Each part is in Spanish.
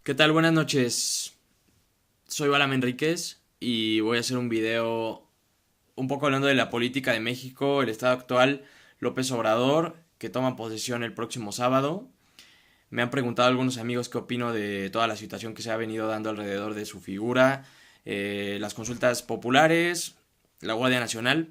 ¿Qué tal? Buenas noches. Soy Balam Enríquez y voy a hacer un video un poco hablando de la política de México, el estado actual, López Obrador, que toma posesión el próximo sábado. Me han preguntado algunos amigos qué opino de toda la situación que se ha venido dando alrededor de su figura, las consultas populares, la Guardia Nacional.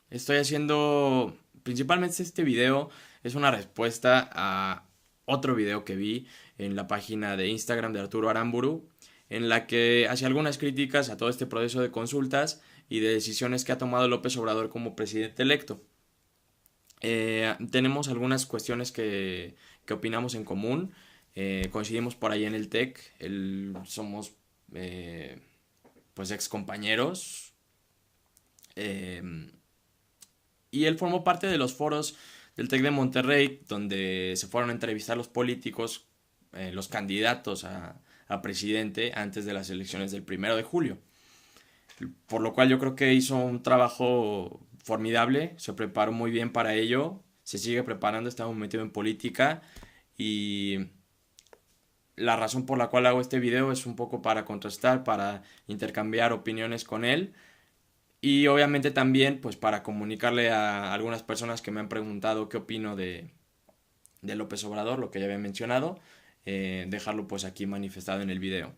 Estoy haciendo principalmente este video, es una respuesta a otro video que vi en la página de Instagram de Arturo Aramburu, en la que hacía algunas críticas a todo este proceso de consultas y de decisiones que ha tomado López Obrador como presidente electo. Tenemos algunas cuestiones que opinamos en común. Coincidimos por ahí en el TEC. Somos pues ex compañeros. Eh, y él formó parte de los foros del TEC de Monterrey, donde se fueron a entrevistar los políticos, los candidatos a presidente antes de las elecciones del 1 de julio. Por lo cual yo creo que hizo un trabajo formidable, se preparó muy bien para ello, se sigue preparando, estamos metidos en política y la razón por la cual hago este video es un poco para contrastar, para intercambiar opiniones con él y obviamente también pues para comunicarle a algunas personas que me han preguntado qué opino de López Obrador, lo que ya había mencionado, dejarlo pues aquí manifestado en el video.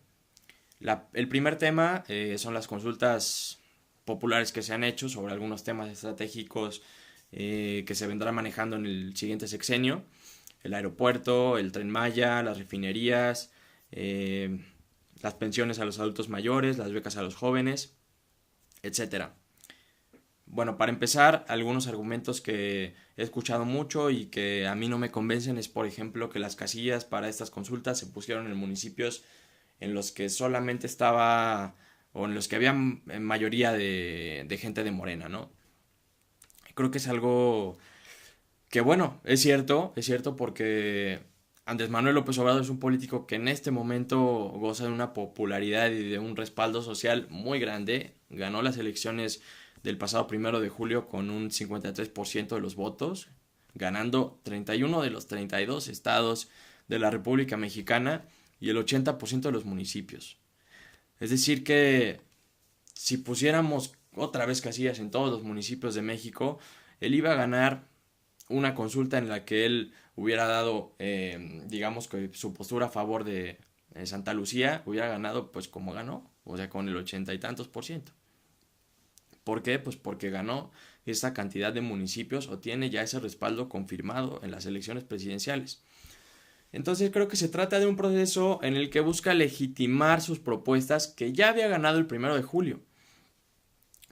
El primer tema son las consultas populares que se han hecho sobre algunos temas estratégicos que se vendrán manejando en el siguiente sexenio. El aeropuerto, el Tren Maya, las refinerías, las pensiones a los adultos mayores, las becas a los jóvenes, etcétera. Bueno, para empezar, algunos argumentos que he escuchado mucho y que a mí no me convencen es, por ejemplo, que las casillas para estas consultas se pusieron en municipios en los que solamente estaba o en los que había mayoría de gente de Morena, ¿no? Creo que es algo que, bueno, es cierto porque Andrés Manuel López Obrador es un político que en este momento goza de una popularidad y de un respaldo social muy grande. Ganó las elecciones del pasado 1 de julio con un 53% de los votos, ganando 31 de los 32 estados de la República Mexicana y el 80% de los municipios. Es decir que si pusiéramos otra vez casillas en todos los municipios de México, él iba a ganar una consulta en la que él hubiera dado, digamos que su postura a favor de Santa Lucía, hubiera ganado pues como ganó, o sea, con el 80 y tantos por ciento. ¿Por qué? Pues porque ganó esa cantidad de municipios o tiene ya ese respaldo confirmado en las elecciones presidenciales. Entonces creo que se trata de un proceso en el que busca legitimar sus propuestas que ya había ganado el 1 de julio.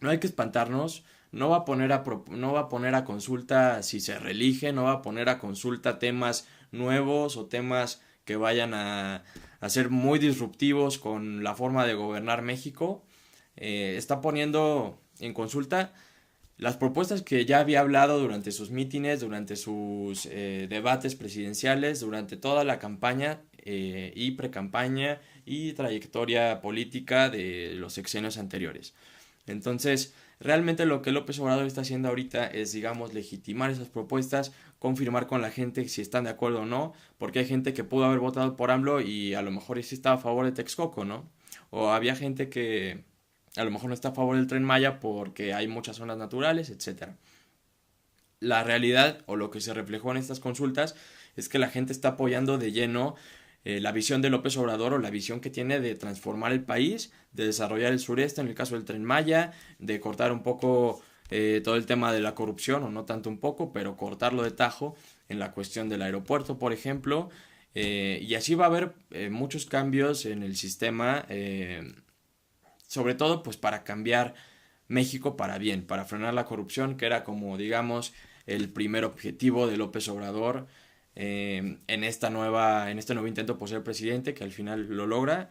No hay que espantarnos, no va a poner a consulta si se reelige, no va a poner a consulta temas nuevos o temas que vayan a ser muy disruptivos con la forma de gobernar México. Está poniendo en consulta las propuestas que ya había hablado durante sus mítines, durante sus debates presidenciales, durante toda la campaña y precampaña y trayectoria política de los sexenios anteriores. Entonces, realmente lo que López Obrador está haciendo ahorita es, digamos, legitimar esas propuestas, confirmar con la gente si están de acuerdo o no, porque hay gente que pudo haber votado por AMLO y a lo mejor sí estaba a favor de Texcoco, ¿no? O había gente que a lo mejor no está a favor del Tren Maya porque hay muchas zonas naturales, etcétera. La realidad o lo que se reflejó en estas consultas es que la gente está apoyando de lleno la visión de López Obrador o la visión que tiene de transformar el país, de desarrollar el sureste en el caso del Tren Maya, de cortar un poco todo el tema de la corrupción, o no tanto un poco, pero cortarlo de tajo en la cuestión del aeropuerto, por ejemplo. Y así va a haber muchos cambios en el sistema, sobre todo pues para cambiar México para bien, para frenar la corrupción, que era como digamos el primer objetivo de López Obrador en este nuevo intento por ser presidente, que al final lo logra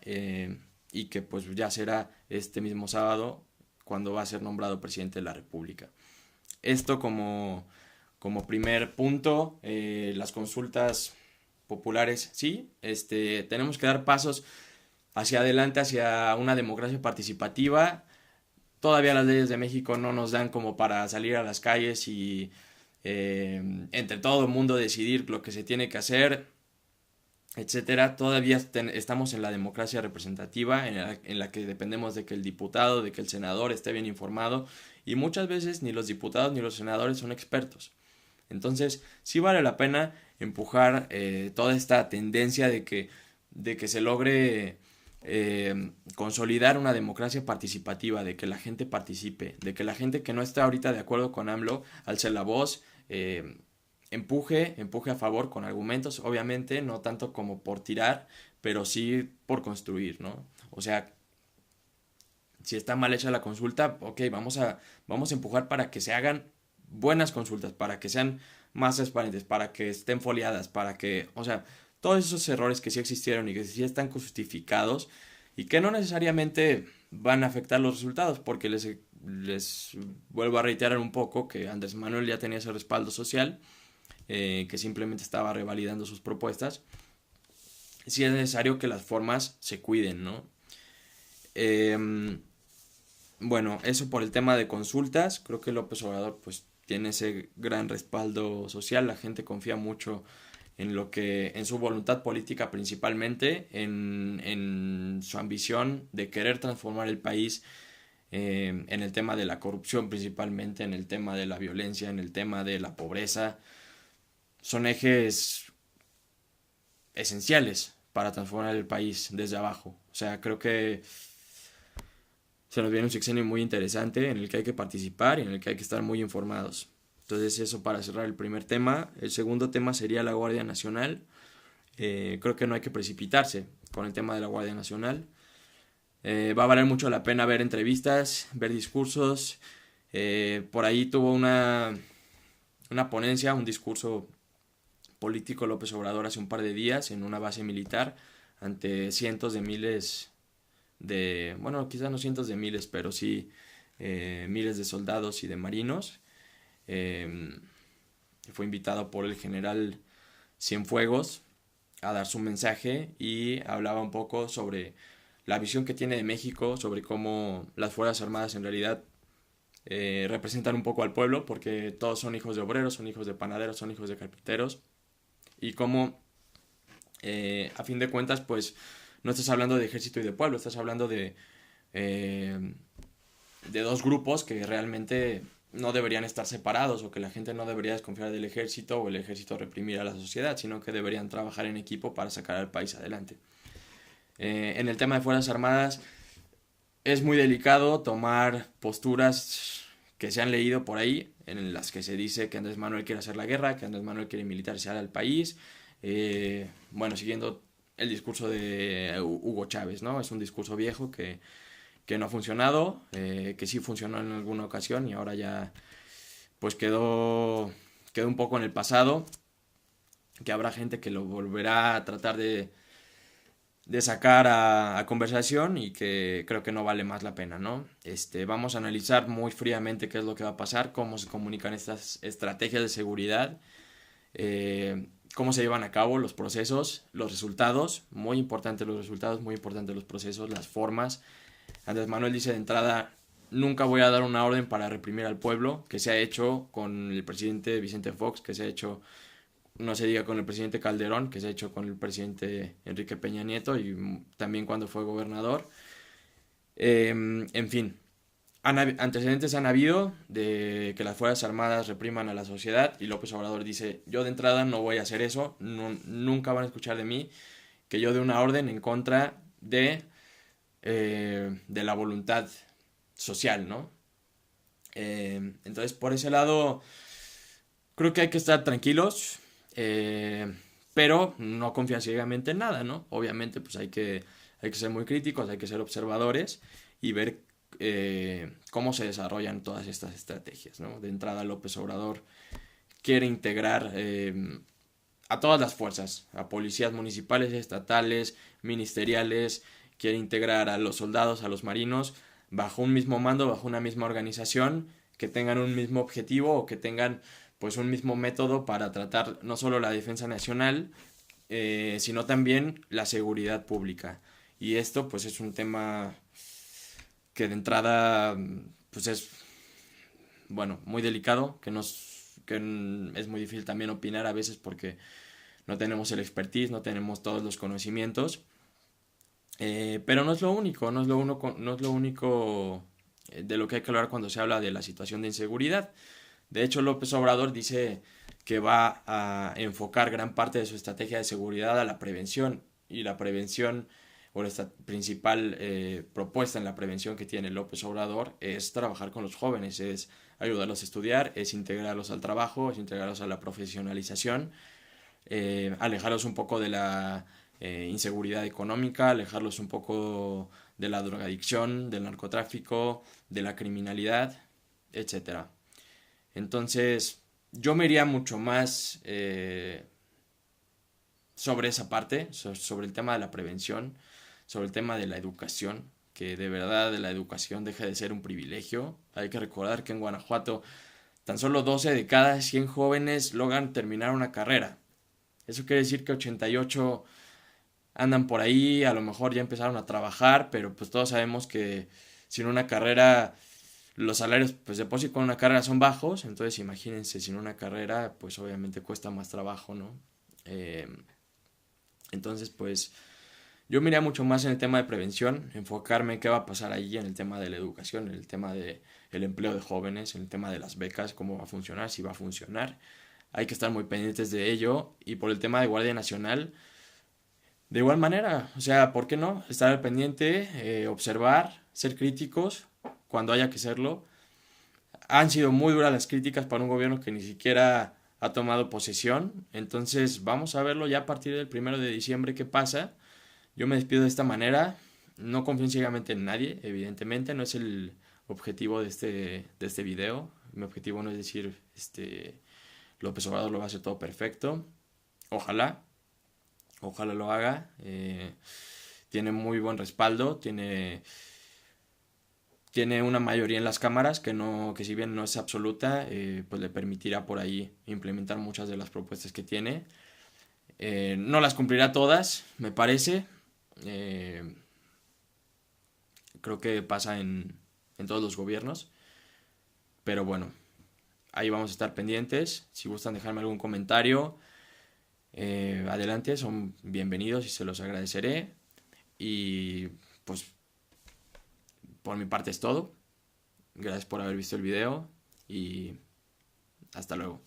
y que pues ya será este mismo sábado cuando va a ser nombrado presidente de la República. Esto como primer punto, las consultas populares, sí, tenemos que dar pasos hacia adelante, hacia una democracia participativa. Todavía las leyes de México no nos dan como para salir a las calles y entre todo el mundo decidir lo que se tiene que hacer. etcétera, todavía estamos en la democracia representativa, en la que dependemos de que el diputado, de que el senador esté bien informado, y muchas veces ni los diputados ni los senadores son expertos. Entonces, sí vale la pena empujar toda esta tendencia de que se logre consolidar una democracia participativa, de que la gente participe, de que la gente que no está ahorita de acuerdo con AMLO alce la voz, empuje a favor con argumentos, obviamente, no tanto como por tirar, pero sí por construir, ¿no? O sea, si está mal hecha la consulta, ok, vamos a empujar para que se hagan buenas consultas, para que sean más transparentes, para que estén foliadas, para que, o sea, todos esos errores que sí existieron y que sí están justificados y que no necesariamente van a afectar los resultados, porque les vuelvo a reiterar un poco que Andrés Manuel ya tenía ese respaldo social, que simplemente estaba revalidando sus propuestas. Sí es necesario que las formas se cuiden, ¿no? Eh, bueno, eso por el tema de consultas. Creo que López Obrador pues tiene ese gran respaldo social. La gente confía mucho en en su voluntad política principalmente, en su ambición de querer transformar el país, en el tema de la corrupción principalmente, en el tema de la violencia, en el tema de la pobreza. Son ejes esenciales para transformar el país desde abajo. O sea, creo que se nos viene un sexenio muy interesante en el que hay que participar y en el que hay que estar muy informados. Entonces eso para cerrar el primer tema. El segundo tema sería la Guardia Nacional. Creo que no hay que precipitarse con el tema de la Guardia Nacional. Va a valer mucho la pena ver entrevistas, ver discursos. Por ahí tuvo una ponencia, un discurso político López Obrador hace un par de días en una base militar ante cientos de miles bueno, quizás no cientos de miles, pero sí miles de soldados y de marinos. Eh, Fue invitado por el general Cienfuegos a dar su mensaje y hablaba un poco sobre la visión que tiene de México, sobre cómo las Fuerzas Armadas en realidad representan un poco al pueblo, porque todos son hijos de obreros, son hijos de panaderos, son hijos de carpinteros, y cómo a fin de cuentas pues no estás hablando de ejército y de pueblo, estás hablando eh, de dos grupos que realmente no deberían estar separados, o que la gente no debería desconfiar del ejército o el ejército reprimir a la sociedad, sino que deberían trabajar en equipo para sacar al país adelante. En el tema de Fuerzas Armadas es muy delicado tomar posturas que se han leído por ahí, en las que se dice que Andrés Manuel quiere hacer la guerra, que Andrés Manuel quiere militarizar al país. Bueno, siguiendo el discurso de Hugo Chávez, ¿no? Es un discurso viejo que no ha funcionado, que sí funcionó en alguna ocasión y ahora ya pues quedó un poco en el pasado, que habrá gente que lo volverá a tratar de sacar a conversación y que creo que no vale más la pena, ¿no? Vamos a analizar muy fríamente qué es lo que va a pasar, cómo se comunican estas estrategias de seguridad, cómo se llevan a cabo los procesos, los resultados, muy importantes los resultados, muy importantes los procesos, las formas. Andrés Manuel dice de entrada: nunca voy a dar una orden para reprimir al pueblo, que se ha hecho con el presidente Vicente Fox, que se ha hecho, no se diga, con el presidente Calderón, que se ha hecho con el presidente Enrique Peña Nieto y también cuando fue gobernador. En fin, antecedentes han habido de que las Fuerzas Armadas repriman a la sociedad, y López Obrador dice: yo de entrada no voy a hacer eso, nunca van a escuchar de mí que yo dé una orden en contra de la voluntad social, ¿no? Entonces, por ese lado, creo que hay que estar tranquilos, pero no confiar ciegamente en nada, ¿no? Obviamente, pues hay que ser muy críticos, hay que ser observadores y ver cómo se desarrollan todas estas estrategias, ¿no? De entrada, López Obrador quiere integrar a todas las fuerzas, a policías municipales, estatales, ministeriales, quiere integrar a los soldados, a los marinos, bajo un mismo mando, bajo una misma organización, que tengan un mismo objetivo o que tengan pues un mismo método para tratar no solo la defensa nacional, sino también la seguridad pública. Y esto pues es un tema que de entrada pues es, bueno, muy delicado, que es muy difícil también opinar a veces, porque no tenemos el expertise, no tenemos todos los conocimientos, pero no es lo único, no es lo único de lo que hay que hablar cuando se habla de la situación de inseguridad. De hecho, López Obrador dice que va a enfocar gran parte de su estrategia de seguridad a la prevención, y la prevención o la principal propuesta en la prevención que tiene López Obrador es trabajar con los jóvenes, es ayudarlos a estudiar, es integrarlos al trabajo, es integrarlos a la profesionalización, alejarlos un poco de la inseguridad económica, alejarlos un poco de la drogadicción, del narcotráfico, de la criminalidad, etcétera. Entonces, yo me iría mucho más sobre esa parte, sobre el tema de la prevención, sobre el tema de la educación, que de verdad la educación deje de ser un privilegio. Hay que recordar que en Guanajuato tan solo 12 de cada 100 jóvenes logran terminar una carrera. Eso quiere decir que 88 andan por ahí, a lo mejor ya empezaron a trabajar, pero pues todos sabemos que sin una carrera los salarios pues de por sí con una carrera son bajos, entonces imagínense sin una carrera pues obviamente cuesta más trabajo, ¿no? Eh, entonces pues yo miraría mucho más en el tema de prevención, enfocarme en qué va a pasar ahí en el tema de la educación, en el tema de el empleo de jóvenes, en el tema de las becas, cómo va a funcionar, si va a funcionar. Hay que estar muy pendientes de ello. Y por el tema de Guardia Nacional, de igual manera, o sea, ¿por qué no? Estar al pendiente, observar, ser críticos cuando haya que serlo. Han sido muy duras las críticas para un gobierno que ni siquiera ha tomado posesión. Entonces vamos a verlo ya a partir del 1 de diciembre qué pasa. Yo me despido de esta manera. No confío ciegamente en nadie, evidentemente. No es el objetivo de este video. Mi objetivo no es decir, López Obrador lo va a hacer todo perfecto. Ojalá, ojalá lo haga. Tiene muy buen respaldo, tiene una mayoría en las cámaras que no, que si bien no es absoluta, pues le permitirá por ahí implementar muchas de las propuestas que tiene. No las cumplirá todas, me parece. Eh, Creo que pasa en todos los gobiernos. Pero bueno, ahí vamos a estar pendientes. Si gustan dejarme algún comentario, adelante, son bienvenidos y se los agradeceré. Y pues por mi parte es todo. Gracias por haber visto el video y hasta luego.